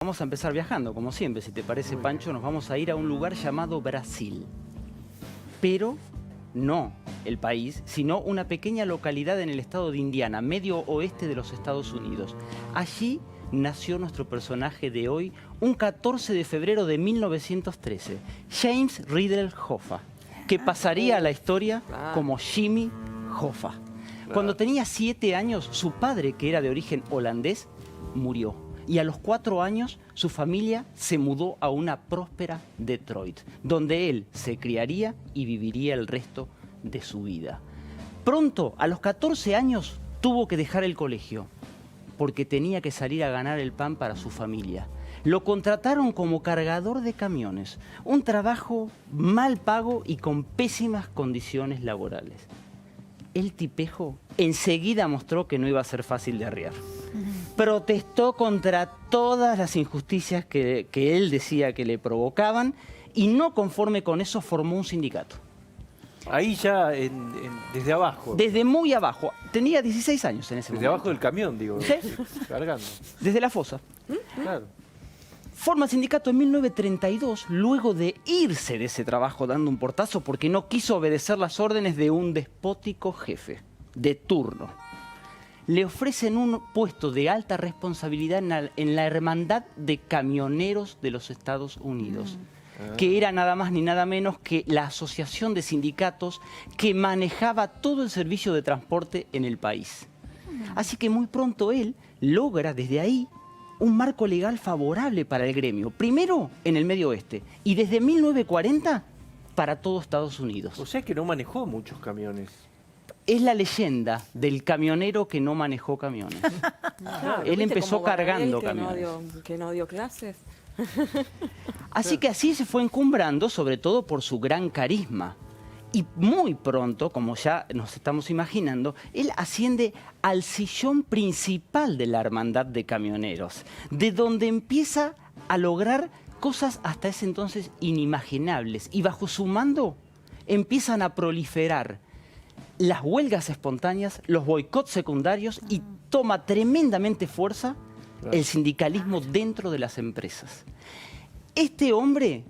Vamos a empezar viajando, como siempre, si te parece, Pancho, nos vamos a ir a un lugar llamado Brasil. Pero no el país, sino una pequeña localidad en el estado de Indiana, medio oeste de los Estados Unidos. Allí nació nuestro personaje de hoy, un 14 de febrero de 1913, James Riddle Hoffa, que pasaría a la historia como Jimmy Hoffa. Cuando tenía 7 años, su padre, que era de origen holandés, murió. Y a los 4 años, su familia se mudó a una próspera Detroit, donde él se criaría y viviría el resto de su vida. Pronto, a los 14 años, tuvo que dejar el colegio, porque tenía que salir a ganar el pan para su familia. Lo contrataron como cargador de camiones, un trabajo mal pago y con pésimas condiciones laborales. El tipejo enseguida mostró que no iba a ser fácil de arriar. Protestó contra todas las injusticias que él decía que le provocaban y no conforme con eso formó un sindicato. Ahí ya, desde abajo. Desde muy abajo. Tenía 16 años en ese momento. Desde abajo del camión, digo. ¿Sí? Cargando. Desde la fosa. Claro. Forma el sindicato en 1932, luego de irse de ese trabajo dando un portazo porque no quiso obedecer las órdenes de un despótico jefe de turno. Le ofrecen un puesto de alta responsabilidad en la Hermandad de Camioneros de los Estados Unidos, que era nada más ni nada menos que la asociación de sindicatos que manejaba todo el servicio de transporte en el país. Así que muy pronto él logra desde ahí un marco legal favorable para el gremio, primero en el Medio Oeste y desde 1940 para todo Estados Unidos. O sea que no manejó muchos camiones. Es la leyenda del camionero que no manejó camiones. Él empezó cargando camiones. Que no dio clases. Así que así se fue encumbrando, sobre todo por su gran carisma. Y muy pronto, como ya nos estamos imaginando, él asciende al sillón principal de la Hermandad de Camioneros, de donde empieza a lograr cosas hasta ese entonces inimaginables. Y bajo su mando empiezan a proliferar las huelgas espontáneas, los boicots secundarios y toma tremendamente fuerza el sindicalismo dentro de las empresas. Este hombre,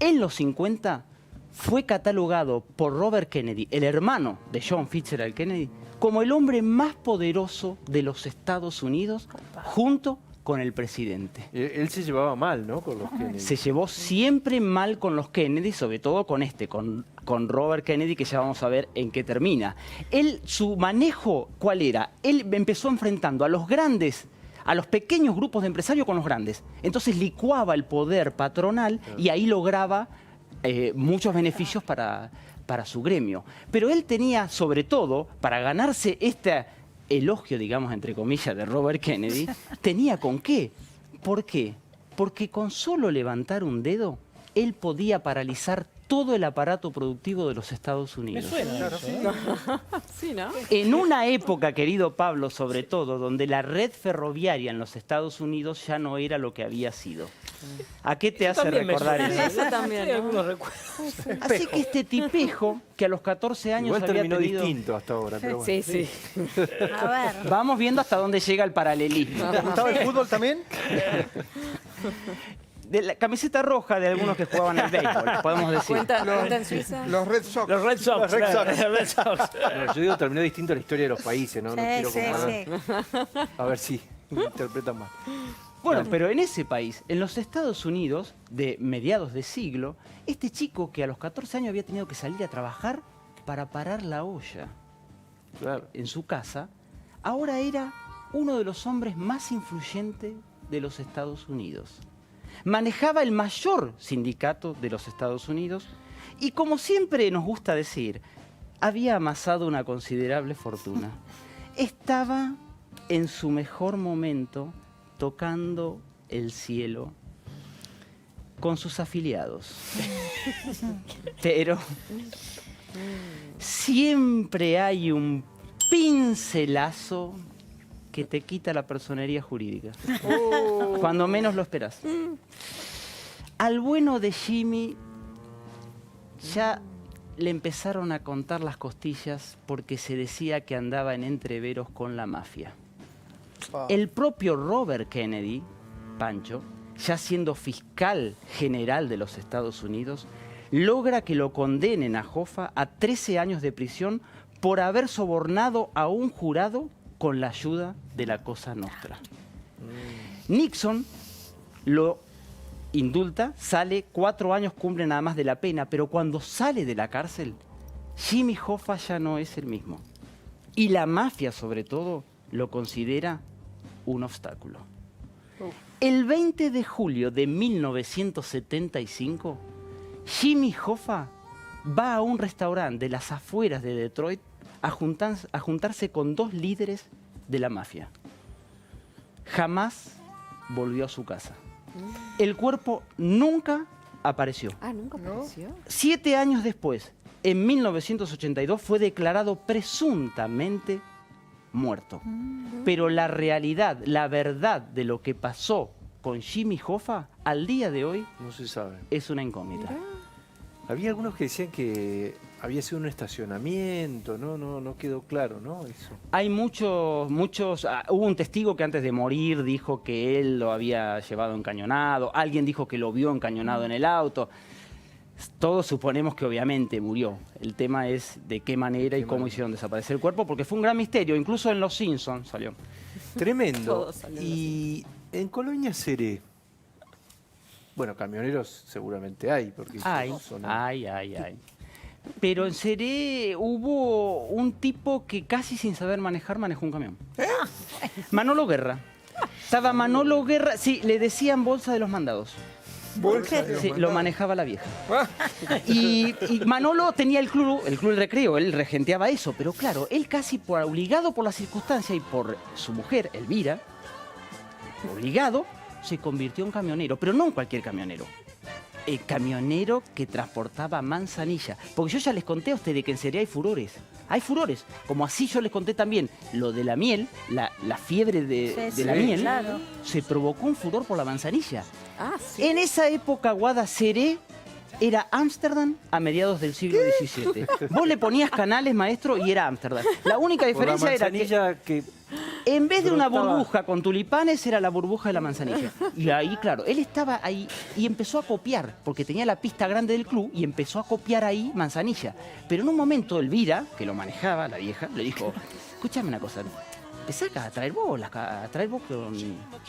en los 50, fue catalogado por Robert Kennedy, el hermano de John Fitzgerald Kennedy, como el hombre más poderoso de los Estados Unidos, junto con el presidente. Él se llevaba mal, ¿no? Con los Kennedy. Se llevó siempre mal con los Kennedy, sobre todo con Robert Kennedy, que ya vamos a ver en qué termina. Su manejo, ¿cuál era? Él empezó enfrentando a los grandes, a los pequeños grupos de empresarios con los grandes. Entonces licuaba el poder patronal y ahí lograba muchos beneficios para su gremio. Pero él tenía, sobre todo, para ganarse este elogio, digamos, entre comillas, de Robert Kennedy, tenía con qué. ¿Por qué? Porque con solo levantar un dedo, él podía paralizar todo el aparato productivo de los Estados Unidos. Me suena eso, ¿eh? Sí, ¿no? En una época, querido Pablo, sobre todo, donde la red ferroviaria en los Estados Unidos ya no era lo que había sido. ¿A qué te hace También me recordar suena. eso? Eso también, Sí, ¿no? algunos recuerdos. Así que este tipejo, que a los 14 años Igual había terminó tenido... distinto hasta ahora, pero bueno. Sí, sí. A ver. Vamos viendo hasta dónde llega el paralelismo. ¿Te gustaba el fútbol también? De la camiseta roja de algunos que jugaban al béisbol, podemos decir. ¿Cuenta en Suiza? Los Red Sox. Los Red Sox. Los Red claro, Sox. los Red Sox. No, yo digo, terminó distinto la historia de los países, ¿no? No quiero comparar. sí. A ver si interpretan mal. Bueno, pero en ese país, en los Estados Unidos, de mediados de siglo, este chico que a los 14 años había tenido que salir a trabajar para parar la olla Claro. en su casa, ahora era uno de los hombres más influyentes de los Estados Unidos. Manejaba el mayor sindicato de los Estados Unidos y, como siempre nos gusta decir, había amasado una considerable fortuna. Estaba en su mejor momento tocando el cielo con sus afiliados. Pero siempre hay un pincelazo que te quita la personería jurídica. Cuando menos lo esperas. Al bueno de Jimmy ya le empezaron a contar las costillas porque se decía que andaba en entreveros con la mafia. El propio Robert Kennedy, Pancho, ya siendo fiscal general de los Estados Unidos, logra que lo condenen a Hoffa a 13 años de prisión por haber sobornado a un jurado con la ayuda de la Cosa Nostra. Nixon lo indulta, sale, 4 años, cumple nada más de la pena, pero cuando sale de la cárcel, Jimmy Hoffa ya no es el mismo. Y la mafia, sobre todo, lo considera un obstáculo. El 20 de julio de 1975, Jimmy Hoffa va a un restaurante de las afueras de Detroit a juntarse con 2 líderes de la mafia. Jamás volvió a su casa. El cuerpo nunca apareció. Ah, ¿nunca apareció? 7 años después, en 1982, fue declarado presuntamente muerto. Pero la realidad, la verdad de lo que pasó con Jimmy Hoffa, al día de hoy, No se sabe. es una incógnita. Había algunos que decían que había sido un estacionamiento, no quedó claro, ¿no? Eso. Hay muchos, hubo un testigo que antes de morir dijo que él lo había llevado encañonado, alguien dijo que lo vio encañonado en el auto. Todos suponemos que obviamente murió. El tema es de qué manera y cómo hicieron desaparecer el cuerpo, porque fue un gran misterio, incluso en Los Simpsons salió. Tremendo. Todos salen Y en Colonia Seré, bueno, camioneros seguramente hay, porque Hay. Pero en Seré hubo un tipo que casi sin saber manejar manejó un camión. Manolo Guerra. Estaba Manolo Guerra, sí, le decían bolsa de los mandados. Bolsa de los Sí, lo mandados. manejaba la vieja. Y Manolo tenía el club del recreo, él regenteaba eso, pero claro, él casi obligado por la circunstancia y por su mujer, Elvira, obligado, se convirtió en camionero, pero no en cualquier camionero. El camionero que transportaba manzanilla. Porque yo ya les conté a ustedes que en Seré hay furores. Hay furores. Como así yo les conté también lo de la miel, la fiebre de la miel, claro. se provocó un furor por la manzanilla. Ah, sí. En esa época, Guada, Seré era Ámsterdam a mediados del siglo XVII. Vos le ponías canales, maestro, y era Ámsterdam. La única por la diferencia era que manzanilla que en vez de una brotaba. burbuja con tulipanes, era la burbuja de la manzanilla. Y ahí, claro, él estaba ahí y empezó a copiar, porque tenía la pista grande del club, y empezó a copiar ahí manzanilla. Pero en un momento Elvira, que lo manejaba, la vieja, le dijo, escúchame una cosa, empezá a traer vos,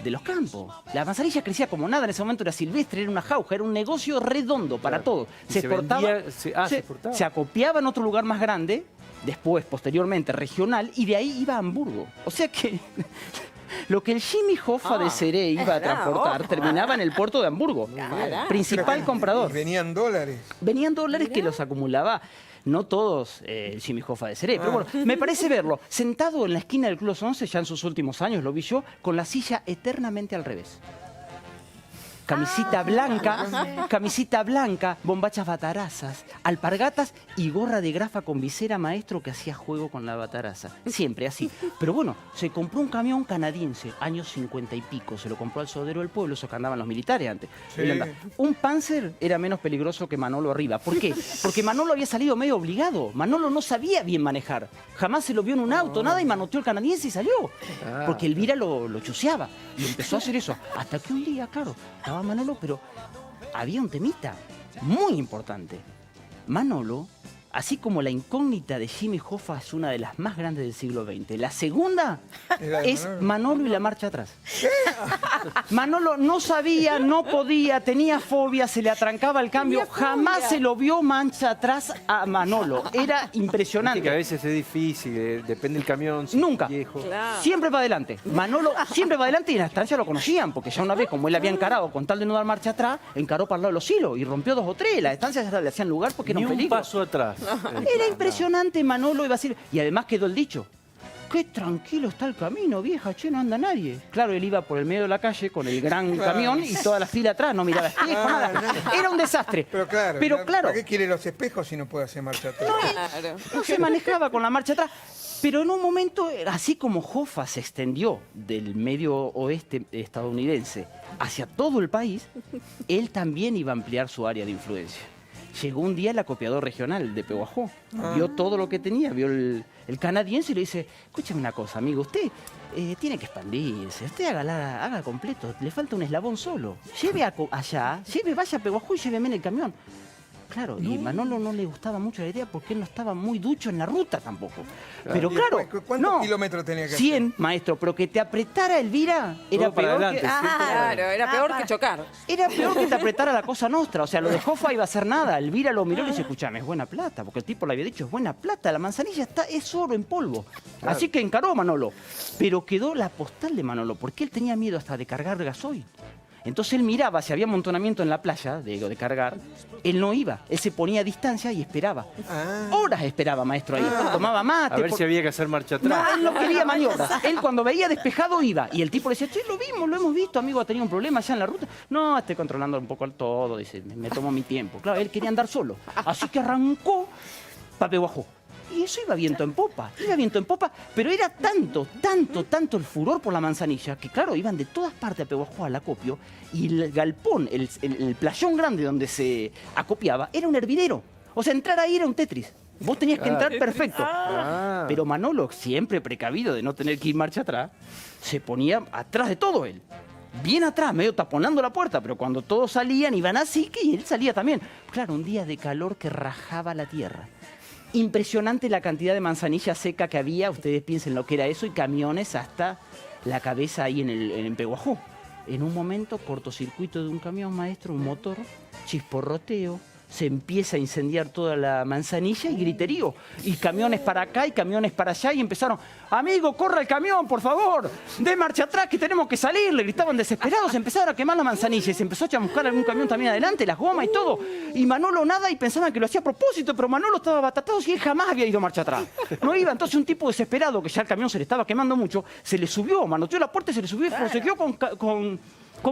de los campos. La manzanilla crecía como nada, en ese momento era silvestre, era una jauja, era un negocio redondo para todo. Y Se se exportaba, vendía- se exportaba. se acopiaba en otro lugar más grande, después, posteriormente, regional, y de ahí iba a Hamburgo. O sea que lo que el Jimmy Hoffa de Seré iba a transportar terminaba en el puerto de Hamburgo. Principal comprador. Y venían dólares. Venían dólares que los acumulaba, no todos el Jimmy Hoffa de Seré, pero bueno, me parece verlo sentado en la esquina del Club Los 11, ya en sus últimos años, lo vi yo, con la silla eternamente al revés. Camisita blanca, bombachas batarazas, alpargatas y gorra de grafa con visera, maestro, que hacía juego con la bataraza. Siempre así. Pero bueno, se compró un camión canadiense, años 50 y pico. Se lo compró al sodero del pueblo, esos que andaban los militares antes. Sí. Él andaba. Un Panzer era menos peligroso que Manolo arriba. ¿Por qué? Porque Manolo había salido medio obligado. Manolo no sabía bien manejar. Jamás se lo vio en un auto, nada, y manoteó el canadiense y salió. Porque Elvira lo chuceaba. Y empezó a hacer eso. Hasta que un día, claro, estaba Manolo, pero había un temita muy importante. Manolo, así como la incógnita de Jimmy Hoffa es una de las más grandes del siglo XX, la segunda Era de es Manolo. Manolo y la marcha atrás. Manolo no sabía, no podía, tenía fobia, se le atrancaba el cambio. Tenía fobia. Jamás se lo vio marcha atrás a Manolo. Era viste que a impresionante. veces es difícil, depende del camión, si es Nunca. viejo. Claro. Siempre va adelante. Manolo siempre va adelante, y en la estancia lo conocían, porque ya una vez, como él había encarado con tal de no dar marcha atrás, encaró para el lado de los hilos y rompió 2 o 3. Las estancias ya le hacían lugar porque era Ni un un peligro. paso atrás. Era impresionante, Manolo iba a decir. Y además quedó el dicho: qué tranquilo está el camino, vieja, che, no anda nadie. Claro, él iba por el medio de la calle con el gran camión y toda la fila atrás, no miraba espejo, nada. Era un desastre. Pero claro, claro, ¿para qué quiere los espejos si no puede hacer marcha atrás? Claro. no se manejaba con la marcha atrás. Pero en un momento, así como Hoffa se extendió del medio oeste estadounidense hacia todo el país, él también iba a ampliar su área de influencia. Llegó un día el acopiador regional de Pehuajó, vio todo lo que tenía, vio el canadiense y le dice, escúchame una cosa, amigo, usted tiene que expandirse, usted haga completo, le falta un eslabón solo. Lleve allá, vaya a Pehuajó y lléveme en el camión. Claro, y Manolo no le gustaba mucho la idea porque él no estaba muy ducho en la ruta tampoco. Pero ¿Y claro, cuántos kilómetros tenía que hacer? 100, maestro, pero que te apretara Elvira era Todo para peor adelante, que... sí. Claro, era peor que chocar. Era peor que te apretara la cosa nostra. O sea, lo de Jofa iba a hacer nada. Elvira lo miró y le dice, escuchame, es buena plata. Porque el tipo le había dicho, es buena plata. La manzanilla es oro en polvo. Así que encaró Manolo. Pero quedó la postal de Manolo, porque él tenía miedo hasta de cargar gasoil. Entonces él miraba, si había amontonamiento en la playa, de cargar, él no iba. Él se ponía a distancia y esperaba. Horas esperaba, maestro, ahí. Tomaba mate. A ver si había que hacer marcha atrás. No, él no quería maniobras. Él cuando veía despejado iba. Y el tipo le decía, sí, lo vimos, lo hemos visto, amigo, ha tenido un problema allá en la ruta. No, estoy controlando un poco el todo, dice, me tomo mi tiempo. Claro, él quería andar solo. Así que arrancó para Pehuajó. Y eso iba viento en popa, pero era tanto el furor por la manzanilla, que claro, iban de todas partes a Pehuajó al acopio, y el galpón, el playón grande donde se acopiaba, era un hervidero. O sea, entrar ahí era un Tetris. Vos tenías que entrar perfecto. Pero Manolo, siempre precavido de no tener que ir marcha atrás, se ponía atrás de todo él. Bien atrás, medio taponando la puerta, pero cuando todos salían, iban así, que él salía también. Claro, un día de calor que rajaba la tierra. Impresionante la cantidad de manzanilla seca que había, ustedes piensen lo que era eso, y camiones hasta la cabeza ahí en Pehuajó. En un momento, cortocircuito de un camión, maestro, un motor, chisporroteo, se empieza a incendiar toda la manzanilla y griterío. Y camiones para acá y camiones para allá y empezaron, amigo, corra el camión, por favor, de marcha atrás que tenemos que salir. Le gritaban desesperados, empezaron a quemar la manzanilla y se empezó a chamuscar algún camión también adelante, las gomas y todo. Y Manolo nada y pensaban que lo hacía a propósito, pero Manolo estaba batatado y él jamás había ido marcha atrás. No iba, entonces un tipo desesperado, que ya el camión se le estaba quemando mucho, se le subió, manoteó la puerta y se le subió y proseguió con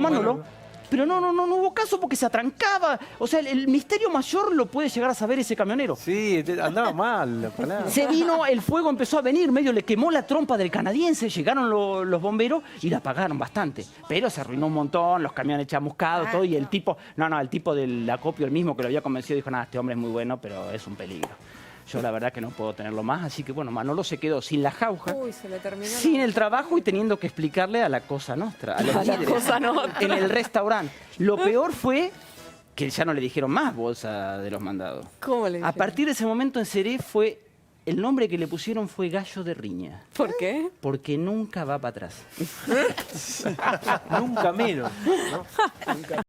Manolo. Pero no hubo caso porque se atrancaba. O sea, el misterio mayor lo puede llegar a saber ese camionero. Sí, andaba mal la palabra. Se vino, el fuego empezó a venir, medio le quemó la trompa del canadiense, llegaron los bomberos y la apagaron bastante. Pero se arruinó un montón, los camiones chamuscados, todo, y el tipo, el tipo del acopio, el mismo que lo había convencido, dijo, nada, este hombre es muy bueno, pero es un peligro. Yo la verdad que no puedo tenerlo más, así que bueno, Manolo se quedó sin la jauja, Uy, se le terminó. sin el trabajo y teniendo que explicarle a la Cosa Nostra, a los líderes, Cosa Nostra. en el restaurante. Lo peor fue que ya no le dijeron más bolsa de los mandados. ¿Cómo le A dijeron? partir de ese momento en Seré el nombre que le pusieron fue Gallo de Riña, ¿Por qué? porque nunca va para atrás. Nunca menos, ¿no?